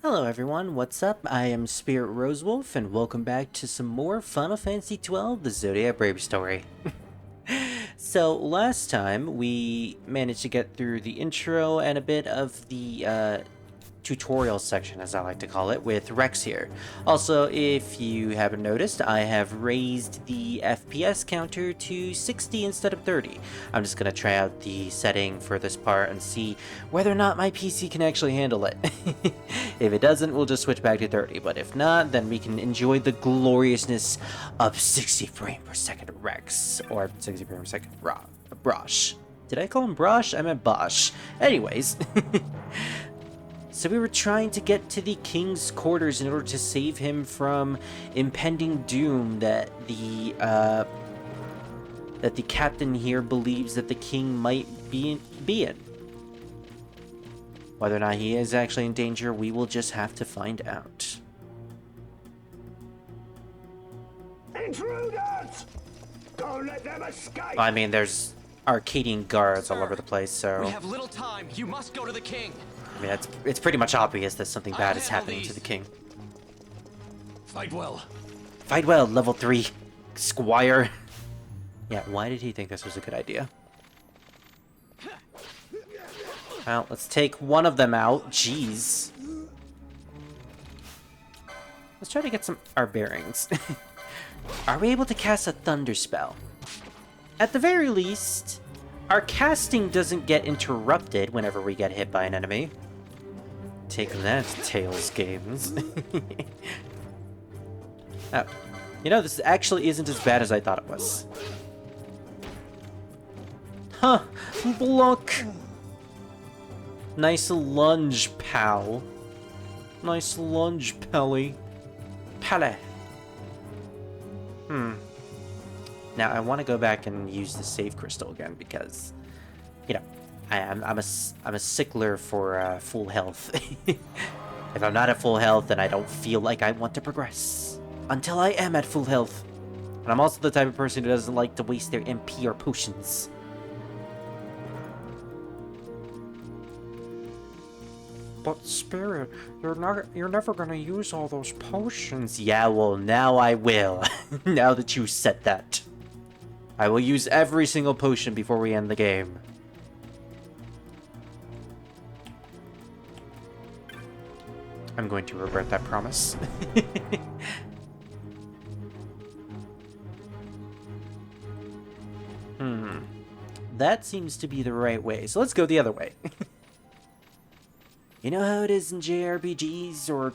Hello everyone, what's up? I am Spirit Rosewolf, and welcome back to some more Final Fantasy XII The Zodiac Brave story. So, last time we managed to get through the intro and a bit of the tutorial section, as I like to call it, with Rex here. Also, if you haven't noticed, I have raised the FPS counter to 60 instead of 30. I'm just gonna try out the setting for this part and see whether or not my PC can actually handle it. If it doesn't, we'll just switch back to 30, but if not, then we can enjoy the gloriousness of 60 frame per second Rex, or 60 frame per second Brosh. Did I call him Brosh? I meant Bosh. Anyways. So we were trying to get to the king's quarters in order to save him from impending doom that the captain here believes that the king might be in. Whether or not he is actually in danger, we will just have to find out. Intruders! Don't let them escape! I mean, there's Arcadian guards all over the place, so... We have little time. You must go to the king. I mean, it's pretty much obvious that something bad is happening to the king. Fight well. Fight well, level 3, squire. Yeah, why did he think this was a good idea? Well, let's take one of them out. Jeez. Let's try to get our bearings. Are we able to cast a thunder spell? At the very least, our casting doesn't get interrupted whenever we get hit by an enemy. Take that, Tails Games. Oh. You know, this actually isn't as bad as I thought it was. Huh. Block. Nice lunge, pal. Nice lunge, Pelly. Pele. Now, I want to go back and use the save crystal again because, you know, I'm a stickler for full health. If I'm not at full health, then I don't feel like I want to progress until I am at full health. And I'm also the type of person who doesn't like to waste their MP or potions. But Spirit, you're never gonna use all those potions. Yeah, well, now I will. Now that you said that. I will use every single potion before we end the game. I'm going to regret that promise. That seems to be the right way, so let's go the other way. You know how it is in JRPGs or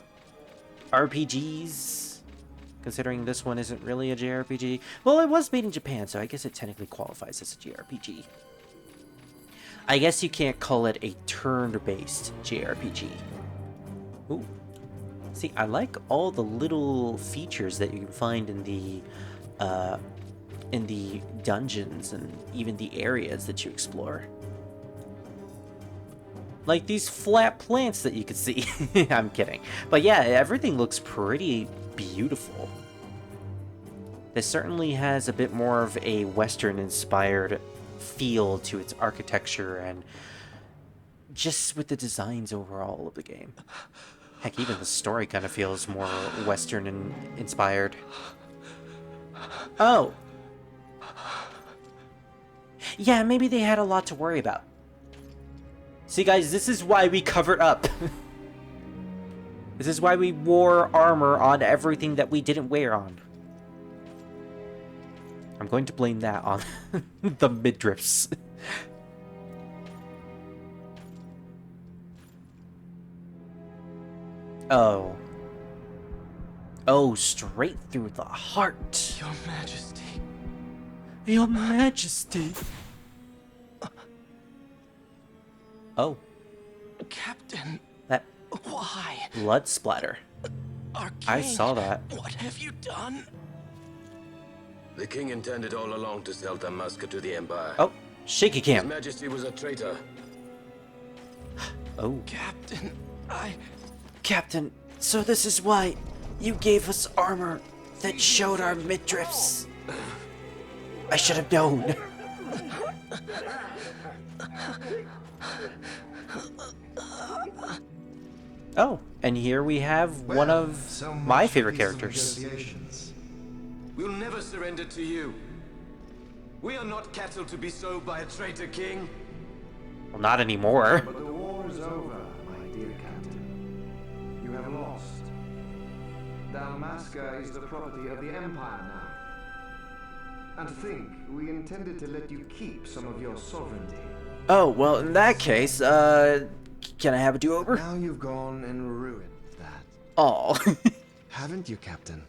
RPGs? Considering this one isn't really a JRPG. Well, it was made in Japan, so I guess it technically qualifies as a JRPG. I guess you can't call it a turn-based JRPG. Ooh. See, I like all the little features that you can find in the dungeons and even the areas that you explore. Like these flat plants that you can see. I'm kidding. But yeah, everything looks pretty beautiful. This certainly has a bit more of a Western-inspired feel to its architecture and just with the designs overall of the game. Heck, even the story kind of feels more Western-inspired. Oh! Yeah, maybe they had a lot to worry about. See, guys, this is why we covered up. This is why we wore armor on everything that we didn't wear on. I'm going to blame that on the midriffs. Oh. Oh, straight through the heart. Your Majesty. Your Majesty. Oh. Captain. That Why? blood splatter. Our king. I saw that. What have you done? The king intended all along to sell Damascus to the Empire. Oh, shaky His cam. Majesty was a traitor. Oh. Captain, Captain, so this is why you gave us armor that showed our midriffs. I should have known. Oh, and here we have one of my favorite characters. We'll never surrender to you. We are not cattle to be sold by a traitor king. Well, not anymore. But the war is over, my dear captain. You have lost. Dalmasca is the property of the Empire now. And to think, we intended to let you keep some of your sovereignty. Oh, well, in that case, can I have a do-over? Now you've gone and ruined that. Oh. Haven't you, Captain?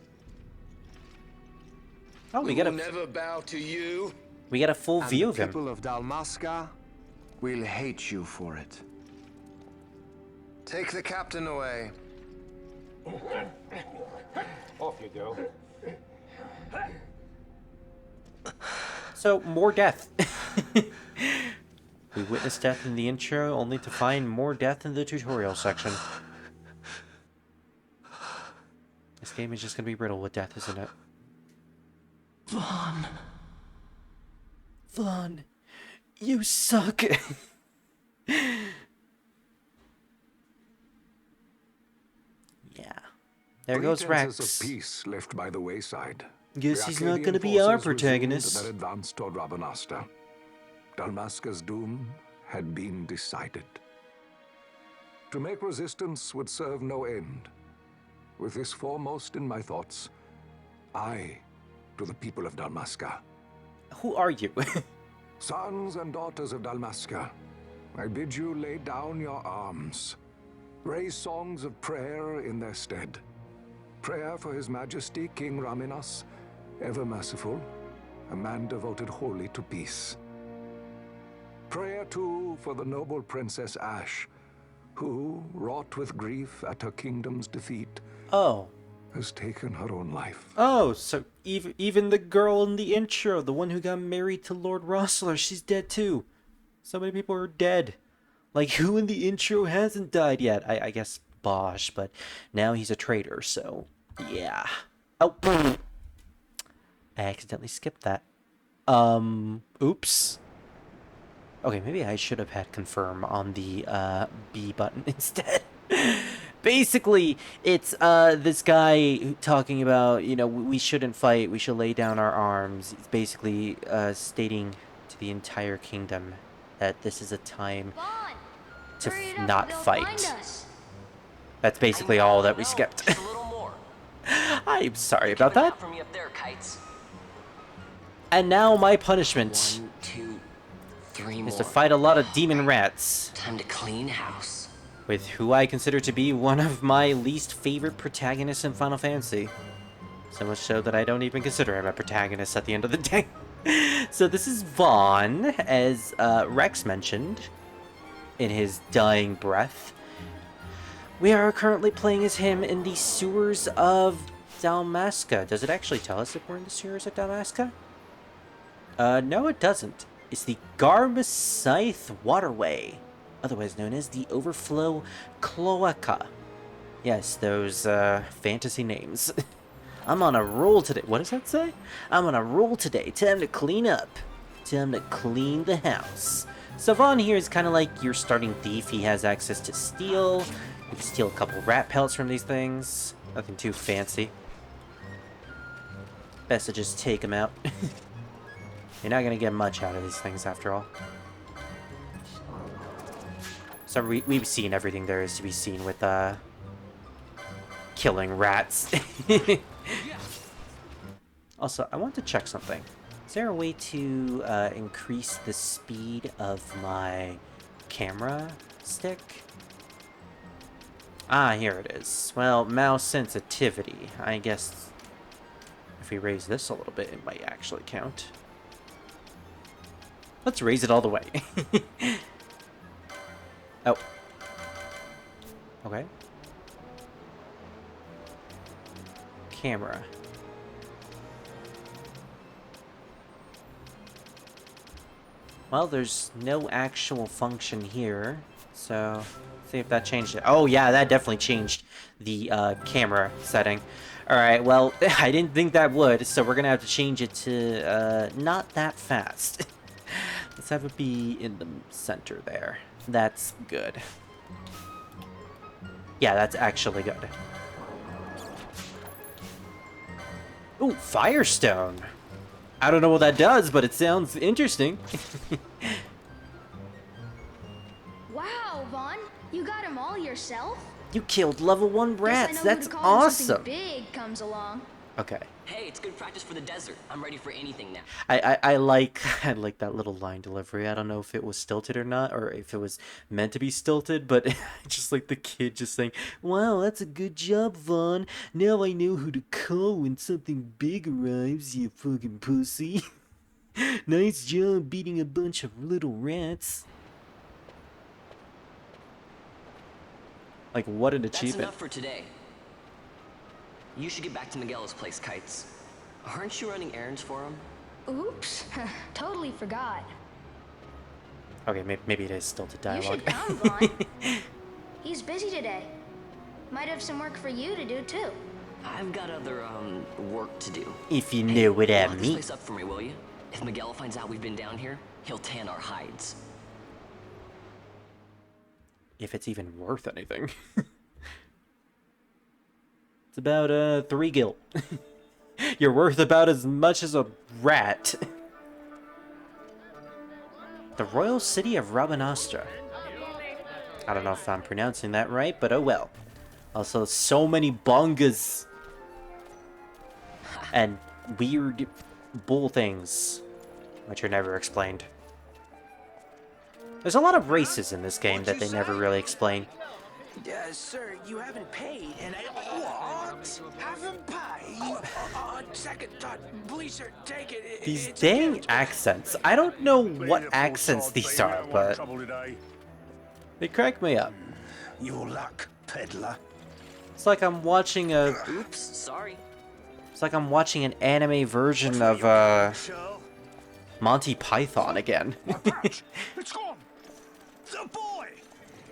Oh, we get will a never bow to you. full And view the of him. people of Dalmasca will hate you for it. Take the captain away. Off you go. So, more death. We witnessed death in the intro, only to find more death in the tutorial section. This game is just gonna be riddled with death, isn't it? Vaan. Vaan, you suck. Yeah. There goes Pretenses Rex. of peace left by the wayside. Guess The he's not Arcadian gonna be our forces resumed protagonist. their advance toward Rabanasta. Dalmasca's doom had been decided. To make resistance would serve no end. With this foremost in my thoughts, I, to the people of Dalmasca, Who are you? sons and daughters of Dalmasca, I bid you lay down your arms. Raise songs of prayer in their stead. Prayer for His Majesty King Raminas, ever merciful, a man devoted wholly to peace. Prayer, too, for the noble Princess Ash, who, wrought with grief at her kingdom's defeat, Oh. has taken her own life. Oh, so even the girl in the intro, the one who got married to Lord Rossler, she's dead too. So many people are dead. Like, who in the intro hasn't died yet? I guess Bosch, but now he's a traitor, so yeah. Oh, I accidentally skipped that. Oops. Okay, maybe I should have had confirm on the B button instead. Basically, it's this guy talking about, you know, we shouldn't fight, we should lay down our arms. It's basically stating to the entire kingdom that this is a time to not fight. That's basically all that we skipped. Just a little more. I'm sorry about Keep an eye that. out for me up there, kites. And now my punishment 1, 2, 3 more. is to fight a lot of demon rats. Time to clean house. With who I consider to be one of my least favorite protagonists in Final Fantasy. So much so that I don't even consider him a protagonist at the end of the day. So this is Vaan, as Rex mentioned in his dying breath. We are currently playing as him in the sewers of Dalmasca. Does it actually tell us if we're in the sewers of Dalmasca? No, it doesn't. It's the Garmscythe Waterway, otherwise known as the Overflow Cloaca. Yes, those fantasy names. I'm on a roll today. What does that say? I'm on a roll today. Time to clean up. Time to clean the house. So Vaan here is kind of like your starting thief. He has access to steal. You can steal a couple rat pelts from these things. Nothing too fancy. Best to just take them out. You're not gonna get much out of these things after all. So we've seen everything there is to be seen with killing rats. Also, I want to check something. Is there a way to increase the speed of my camera stick? Ah, here it is. Well, mouse sensitivity. I guess if we raise this a little bit, it might actually count. Let's raise it all the way. Oh. Okay. Camera. Well, there's no actual function here, so see if that changed it. Oh yeah, that definitely changed the camera setting. Alright, well, I didn't think that would, so we're gonna have to change it to not that fast. Let's have it be in the center there. That's good. Yeah, that's actually good. Ooh, Firestone. I don't know what that does, but it sounds interesting. Wow, Vaan, you got them all yourself? You killed level 1 Guess I rats. know That's who to call when awesome. something big comes along. Okay. Hey, it's good practice for the desert. I'm ready for anything now. I like I like that little line delivery. I don't know if it was stilted or not, or if it was meant to be stilted, but just like the kid just saying, "Wow, that's a good job, Vaan. Now I know who to call when something big arrives, you fucking pussy. Nice job beating a bunch of little rats." Like, what an That's achievement. enough for today. You should get back to Miguel's place, Kites. Aren't you running errands for him? Oops, totally forgot. Okay, maybe it is stilted You dialogue. should come, Vaan. He's busy today. Might have some work for you to do, too. I've got other, work to do. If you know what I Lock this mean. place up for me, will you? If Miguel finds out we've been down here, he'll tan our hides. If it's even worth anything. It's about 3 gil. You're worth about as much as a rat. The royal city of Rabanastra. I don't know if I'm pronouncing that right, but oh well. Also, so many bongas and weird bull things, which are never explained. There's a lot of races in this game that they never really explain. Sir, you haven't paid, and I... What? Haven't paid? Second thought. Please, sir, take it. These It's dang gift. accents. I don't know what accents these are, but they crack me up. Your luck, peddler. It's like I'm watching a... Oops, sorry. It's like I'm watching an anime version of, Monty Python again. It's gone. The boy.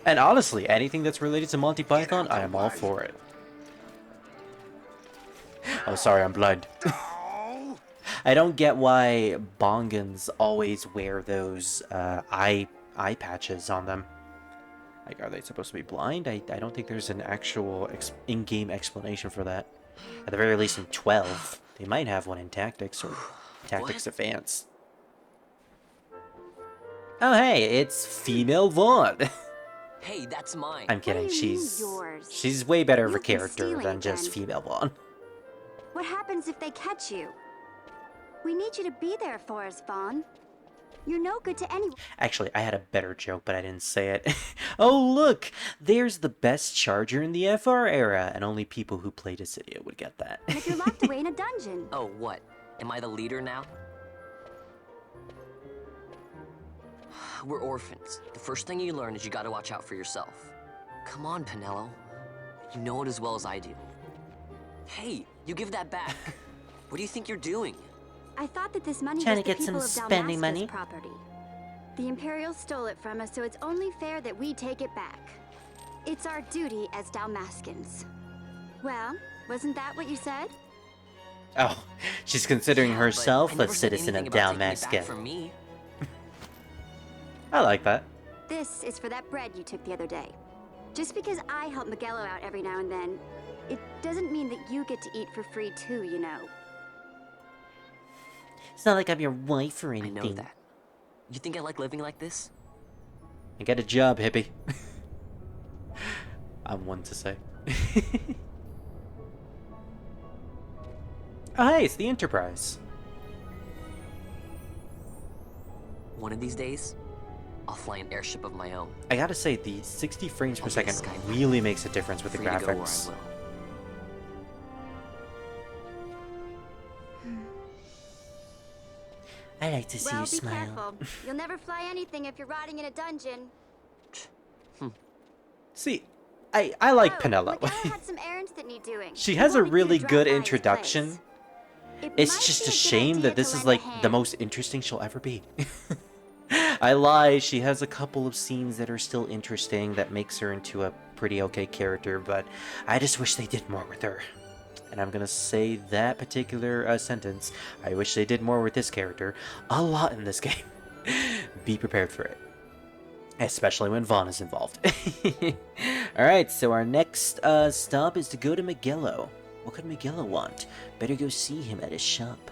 And honestly, anything that's related to Monty Python, I am all for it. Oh, sorry, I'm blind. Oh. I don't get why Bongans always wear those, eye patches on them. Like, are they supposed to be blind? I don't think there's an actual in-game explanation for that. At the very least in 12. They might have one in Tactics or Tactics Advance. Oh hey, it's Female Vaan. Hey, that's mine. I'm kidding, What do you mean, she's yours? way better of a You've been character stealing than just again. Female Vaan. What happens if they catch you? We need you to be there for us, Vaan. You're no good to anyone. Actually, I had a better joke, but I didn't say it. Oh look, there's the best charger in the FR era, and only people who played Dissidia would get that. And if you're locked away in a dungeon. Oh, what? Am I the leader now? We're orphans. The first thing you learn is you gotta watch out for yourself. Come on, Pinello. You know it as well as I do. Hey, you give that back. What do you think you're doing? I thought that this money Trying was to get the people some of spending Dalmasca's money? property. The Imperials stole it from us, so it's only fair that we take it back. It's our duty as Dalmascans. Well, wasn't that what you said? Oh, she's considering Yeah, but herself I a never said citizen of anything about taking it back Dalmasca. from me. I like that. This is for that bread you took the other day. Just because I help Miguelo out every now and then, it doesn't mean that you get to eat for free too, you know. It's not like I'm your wife or I anything. know that. You think I like living like this? And get a job, hippie. I'm one to say. Oh hey, it's the Enterprise. One of these days, I'll fly an airship of my own. I gotta say, the 60 frames per I'll be a second skypilot. really makes a difference with the Free to go where I graphics. will. I like to see Well, you be smile. careful. You'll never fly anything if you're rotting in a dungeon. See, I like Oh, Pinello. Miguelo had some errands that need doing. She He has a wanted you to really drop good by his introduction. place. It It's might just be a good shame idea that this to is lend a like the hand. most interesting she'll ever be. I lie, she has a couple of scenes that are still interesting that makes her into a pretty okay character, but I just wish they did more with her. And I'm gonna say that particular sentence, I wish they did more with this character a lot in this game. Be prepared for it. Especially when Vaan is involved. Alright, so our next stop is to go to Megillo. What could Megillo want? Better go see him at his shop.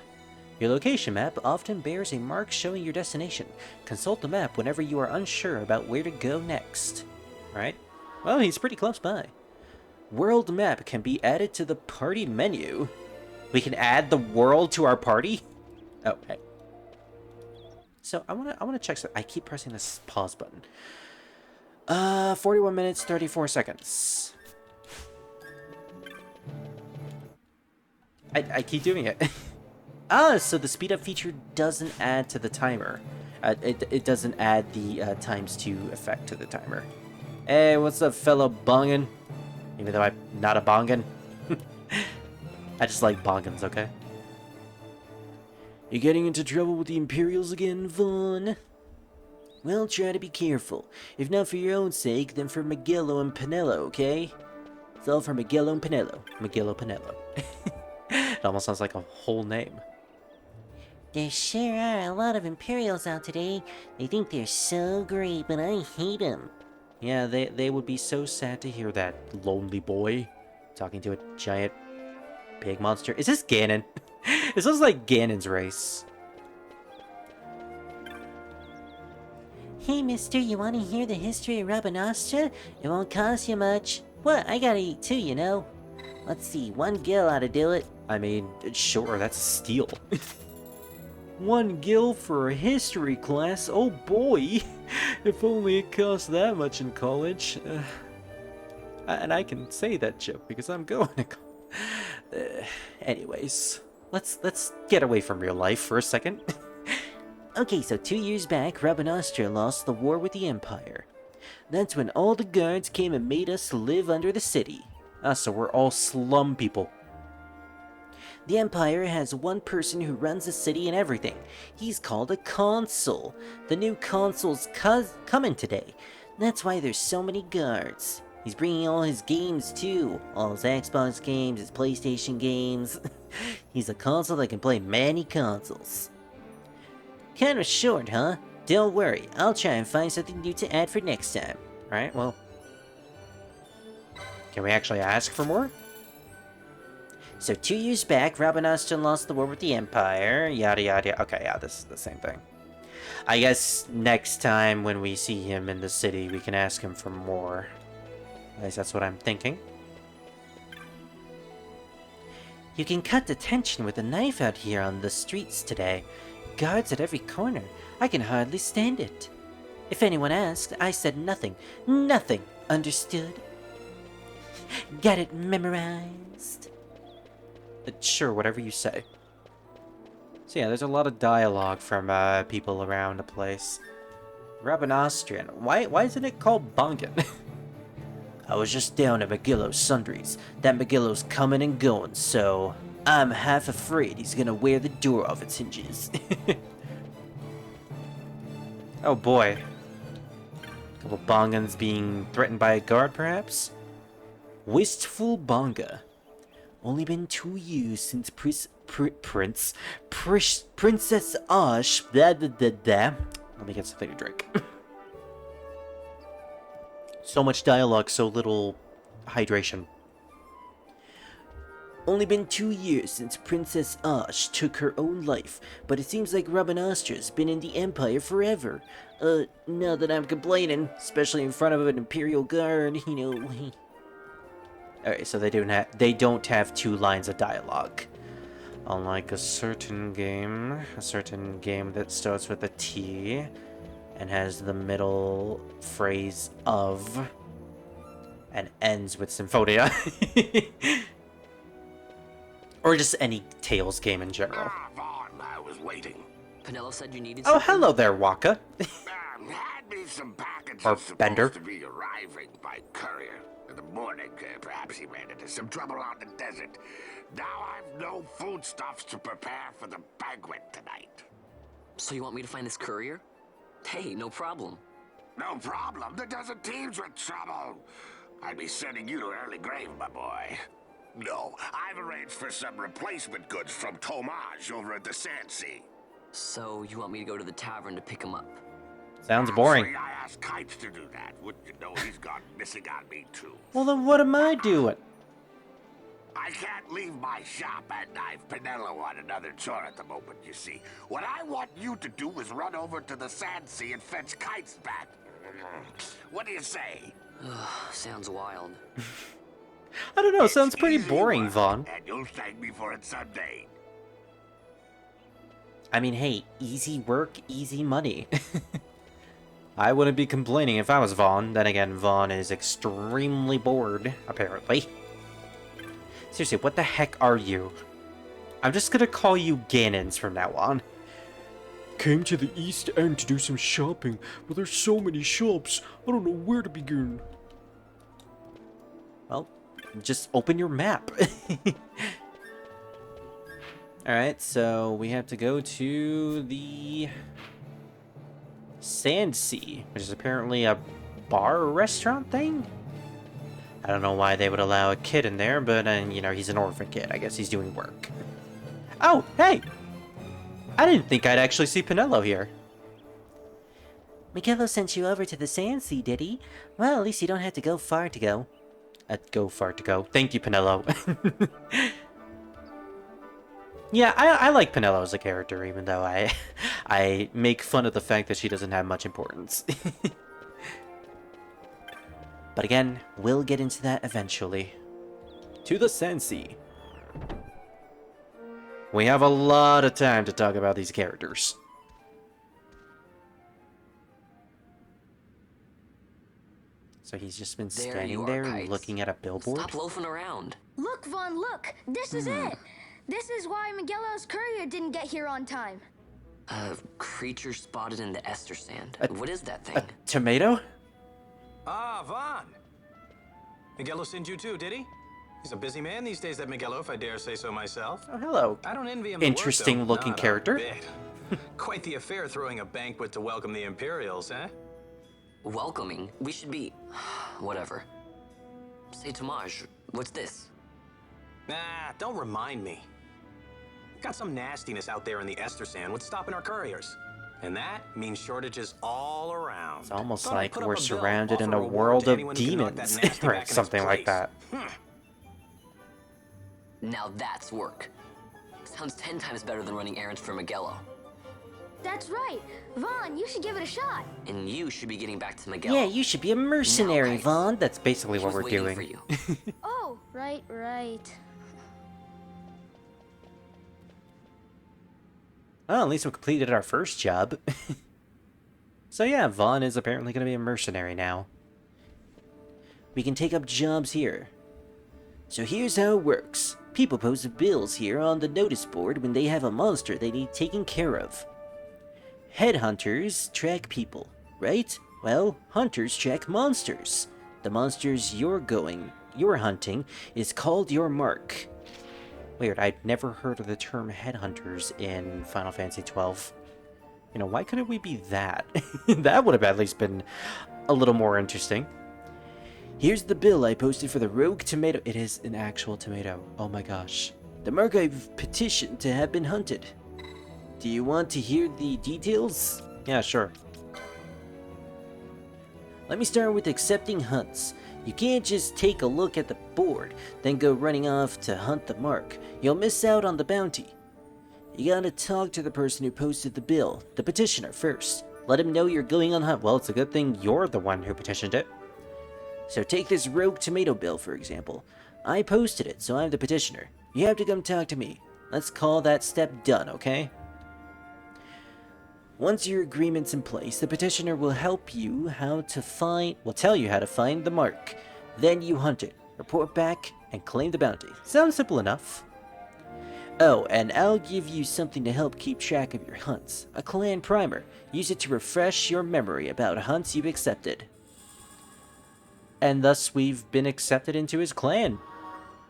Your location map often bears a mark showing your destination. Consult the map whenever you are unsure about where to go next. Alright. Well, he's pretty close by. World map can be added to the party menu. We can add the world to our party? Oh, hey. So I wanna check. I keep pressing this pause button. 41 minutes, 34 seconds. I keep doing it. So the speed up feature doesn't add to the timer. It doesn't add the times 2 effect to the timer. Hey, what's up, fellow bongin? Even though I'm not a bongin. I just like bongins, okay? You're getting into trouble with the Imperials again, Vaan? Well, try to be careful. If not for your own sake, then for Megillo and Pinello, okay? It's all for Megillo and Pinello. Megillo Pinello. It almost sounds like a whole name. There sure are a lot of Imperials out today. They think they're so great, but I hate them. Yeah, they would be so sad to hear that, lonely boy. Talking to a giant pig monster. Is this Ganon? This looks like Ganon's race. Hey, mister, you want to hear the history of Rabanastra? It won't cost you much. What? I gotta eat too, you know. Let's see, 1 gil ought to do it. I mean, sure, that's a steal. 1 gil for a history class? Oh boy! If only it cost that much in college. And I can say that joke because I'm going to college. Anyways, let's get away from real life for a second. Okay, so 2 years back, Rabanastra lost the war with the Empire. That's when all the guards came and made us live under the city. So we're all slum people. The Empire has one person who runs the city and everything. He's called a consul. The new consul's coming today. That's why there's so many guards. He's bringing all his games too. All his Xbox games, his PlayStation games. He's a consul that can play many consoles. Kinda short, huh? Don't worry, I'll try and find something new to add for next time. Alright, well... Can we actually ask for more? So 2 years back, Rabanastra lost the war with the Empire, yada yada. Okay, yeah, this is the same thing. I guess next time when we see him in the city, we can ask him for more. At least that's what I'm thinking. You can cut the tension with a knife out here on the streets today. Guards at every corner. I can hardly stand it. If anyone asked, I said nothing. Nothing. Understood? Got it memorized? Sure, whatever you say. So yeah, there's a lot of dialogue from people around the place. Rabanastrian. Why isn't it called Bongan? I was just down at Megillo's Sundries. That Megillo's coming and going, so... I'm half afraid he's gonna wear the door off its hinges. Oh boy. A couple Bongans being threatened by a guard, perhaps? Wistful Bonga. Only been 2 years since Princess Ash... Blah, blah, blah, blah. Let me get something to drink. So much dialogue, so little hydration. Only been 2 years since Princess Ash took her own life, but it seems like Rabanastra's been in the Empire forever. Now that I'm complaining, especially in front of an Imperial Guard, you know... Alright, so they don't have 2 lines of dialogue. Unlike a certain game that starts with a T and has the middle phrase of and ends with Symphonia. Or just any Tales game in general. Vaan, I was waiting. Pinello said you needed Oh, something? hello there, Waka. Had me some packages Or supposed Bender. to be arriving by courier. In the morning, perhaps he ran into some trouble on the desert. Now I've no foodstuffs to prepare for the banquet tonight. So you want me to find this courier? Hey, no problem. No problem. The desert teems with trouble. I'd be sending you to early grave, my boy. No, I've arranged for some replacement goods from Tomage over at the Sandsea. So you want me to go to the tavern to pick him up? Sounds boring. Actually, I asked Kites to do that. Wouldn't you know he's gone missing on me, too. Well, then what am I doing? I can't leave my shop and I've Pinello on another chore at the moment, you see. What I want you to do is run over to the Sand Sea and fetch Kites back. What do you say? Sounds wild. I don't know, sounds pretty Easy boring, work, Vaan. And you'll thank me for it someday. I mean, hey, easy work, easy money. I wouldn't be complaining if I was Vaan. Then again, Vaan is extremely bored, apparently. Seriously, what the heck are you? I'm just gonna call you Ganons from now on. Came to the East End to do some shopping, but there's so many shops, I don't know where to begin. Well, just open your map. Alright, so we have to go to the Sand Sea, which is apparently a bar or restaurant thing? I don't know why they would allow a kid in there, but, you know, he's an orphan kid. I guess he's doing work. Oh, hey! I didn't think I'd actually see Pinello here. Miguelo sent you over to the Sand Sea, did he? Well, at least you don't have to go far to go. Go far to go. Thank you, Pinello. Yeah, I like Pinello as a character, even though I make fun of the fact that she doesn't have much importance. But again, we'll get into that eventually. To the Sand Sea. We have a lot of time to talk about these characters. So he's just been standing there looking at a billboard? Stop loafing around. Look, Vaan, look! This is it! This is why Miguelo's courier didn't get here on time. Creature spotted in the ester sand. What is that thing? A tomato? Ah, Vaan! Miguelo sent you too, did he? He's a busy man these days, that Miguelo, if I dare say so myself. Oh, hello. I don't envy him. Interesting looking character. Quite the affair throwing a banquet to welcome the Imperials, eh? Welcoming? We should be... whatever. Say, Tomaj, what's this? Nah, don't remind me. Got some nastiness out there in the ester sand. What's stopping our couriers? And that means shortages all around. It's almost like we're surrounded in a world of demons, or something like that. Now that's work. Sounds 10 times better than running errands for Miguelo. That's right. Vaan, you should give it a shot. And you should be getting back to Miguelo. Yeah, you should be a mercenary, Vaan. That's basically what we're doing. For you. Oh, right. Well, at least we completed our first job. So yeah, Vaan is apparently going to be a mercenary now. We can take up jobs here. So here's how it works. People post bills here on the notice board when they have a monster they need taken care of. Headhunters track people, right? Well, hunters track monsters. The monsters you're hunting is called your mark. Weird, I'd never heard of the term headhunters in Final Fantasy XII. You know, why couldn't we be that? That would have at least been a little more interesting. Here's the bill I posted for the rogue tomato. It is an actual tomato. Oh my gosh. The mark I've petitioned to have been hunted. Do you want to hear the details? Yeah, sure. Let me start with accepting hunts. You can't just take a look at the board, then go running off to hunt the mark. You'll miss out on the bounty. You gotta talk to the person who posted the bill, the petitioner, first. Let him know you're going on hunt. Well, it's a good thing you're the one who petitioned it. So take this rogue tomato bill, for example. I posted it, so I'm the petitioner. You have to come talk to me. Let's call that step done, okay? Once your agreement's in place, the petitioner will tell you how to find the mark. Then you hunt it, report back, and claim the bounty. Sounds simple enough. Oh, and I'll give you something to help keep track of your hunts. A clan primer. Use it to refresh your memory about hunts you've accepted. And thus we've been accepted into his clan.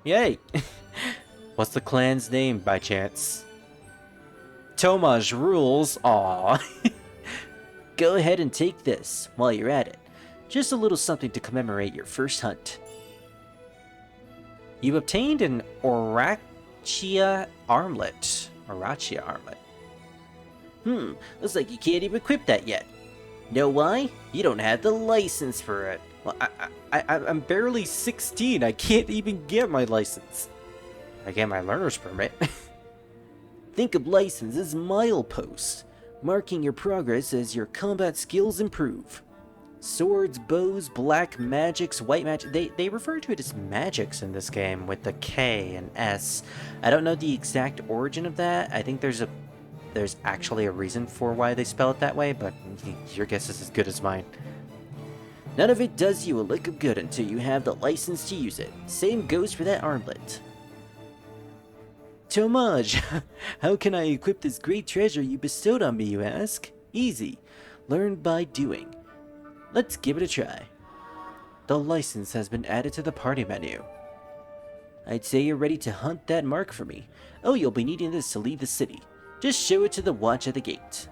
Yay! What's the clan's name, by chance? Tomaj rules. Aww. Go ahead and take this while you're at it. Just a little something to commemorate your first hunt. You obtained an Orachia armlet. Looks like you can't even equip that yet. Know why? You don't have the license for it. Well, I'm barely 16. I can't even get my license. I get my learner's permit. Think of license as mileposts, marking your progress as your combat skills improve. Swords, bows, black magics, white magic. They refer to it as magics in this game with the K and S. I don't know the exact origin of that. I think there's actually a reason for why they spell it that way, but your guess is as good as mine. None of it does you a lick of good until you have the license to use it. Same goes for that armlet. Tomage, how can I equip this great treasure you bestowed on me, you ask? Easy. Learn by doing. Let's give it a try. The license has been added to the party menu. I'd say you're ready to hunt that mark for me. Oh, you'll be needing this to leave the city. Just show it to the watch at the gate.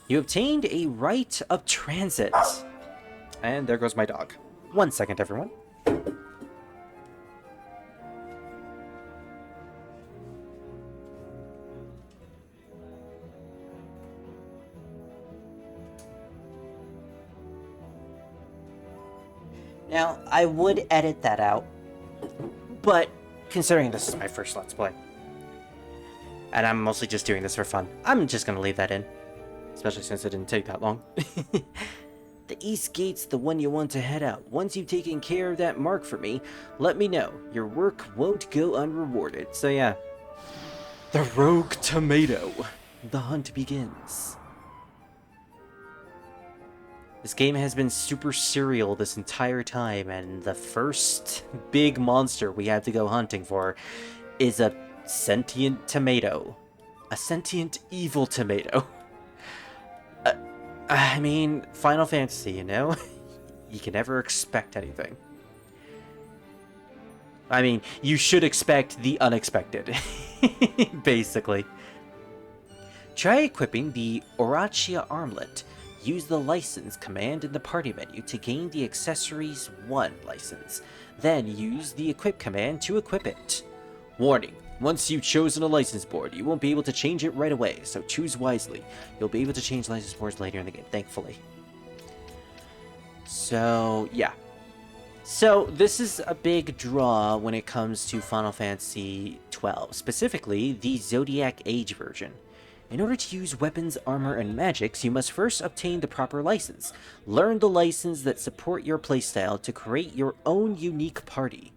You obtained a right of transit. And there goes my dog. 1 second, everyone. Now, I would edit that out, but considering this is my first Let's Play, and I'm mostly just doing this for fun, I'm just going to leave that in, especially since it didn't take that long. The east gate's the one you want to head out. Once you've taken care of that mark for me, let me know. Your work won't go unrewarded. So yeah. The Rogue Tomato. The hunt begins. This game has been super serial this entire time, and the first big monster we have to go hunting for is a sentient tomato. A sentient evil tomato. I mean, Final Fantasy, you know? You can never expect anything. I mean, you should expect the unexpected, basically. Try equipping the Orachia armlet. Use the license command in the party menu to gain the Accessories 1 license. Then use the equip command to equip it. Warning. Once you've chosen a license board, you won't be able to change it right away, so choose wisely. You'll be able to change license boards later in the game, thankfully. So, yeah. So, this is a big draw when it comes to Final Fantasy XII, specifically the Zodiac Age version. In order to use weapons, armor, and magics, you must first obtain the proper license. Learn the license that support your playstyle to create your own unique party.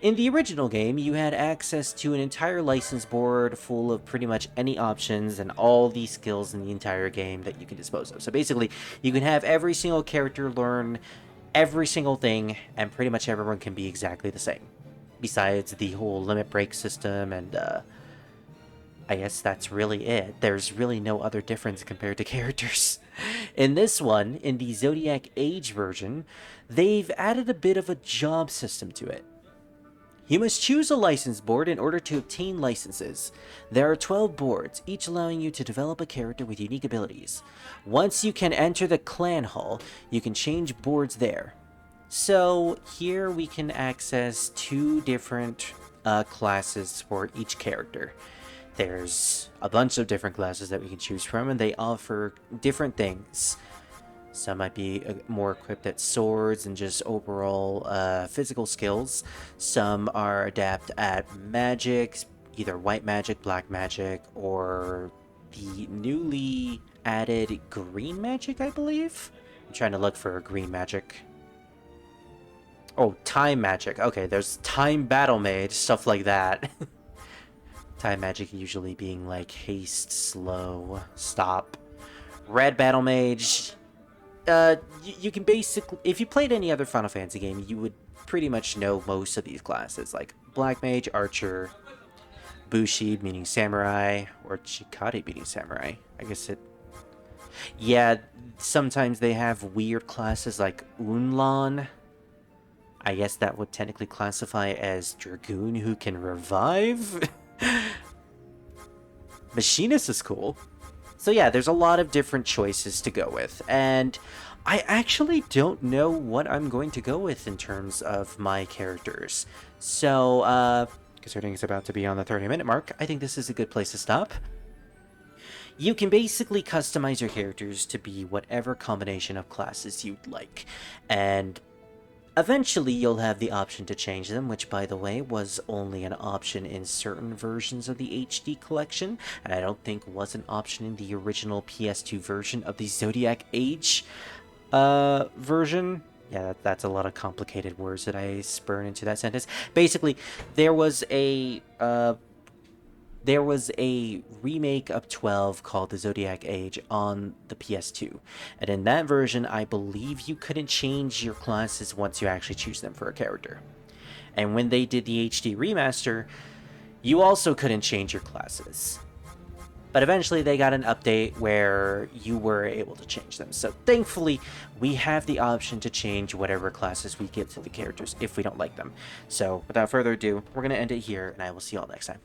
In the original game, you had access to an entire license board full of pretty much any options and all the skills in the entire game that you can dispose of. So basically, you can have every single character learn every single thing, and pretty much everyone can be exactly the same. Besides the whole limit break system, and I guess that's really it. There's really no other difference compared to characters. In this one, in the Zodiac Age version, they've added a bit of a job system to it. You must choose a license board in order to obtain licenses. There are 12 boards, each allowing you to develop a character with unique abilities. Once you can enter the clan hall, you can change boards there. So here we can access 2 different classes for each character. There's a bunch of different classes that we can choose from, and they offer different things. Some might be more equipped at swords and just overall physical skills. Some are adept at magic, either white magic, black magic, or the newly added green magic, I believe? I'm trying to look for green magic. Oh, time magic. Okay, there's time battle mage, stuff like that. Time magic usually being like haste, slow, stop. Red battle mage. You can basically, if you played any other Final Fantasy game, you would pretty much know most of these classes, like Black Mage, Archer, Bushi, meaning Samurai, or Chikari, meaning Samurai. I guess it... Yeah, sometimes they have weird classes like Unlan. I guess that would technically classify as Dragoon who can revive? Machinist is cool. So yeah, there's a lot of different choices to go with, and I actually don't know what I'm going to go with in terms of my characters. So, considering it's about to be on the 30-minute mark, I think this is a good place to stop. you can basically customize your characters to be whatever combination of classes you'd like. And eventually you'll have the option to change them, which by the way was only an option in certain versions of the HD collection, and I don't think was an option in the original PS2 version of the Zodiac Age version. Yeah, that's a lot of complicated words that I spurn into that sentence. Basically, there was a remake of 12 called the Zodiac Age on the PS2. And in that version, I believe you couldn't change your classes once you actually choose them for a character. And when they did the HD remaster, you also couldn't change your classes. But eventually they got an update where you were able to change them. So thankfully, we have the option to change whatever classes we give to the characters if we don't like them. So without further ado, we're going to end it here, and I will see you all next time.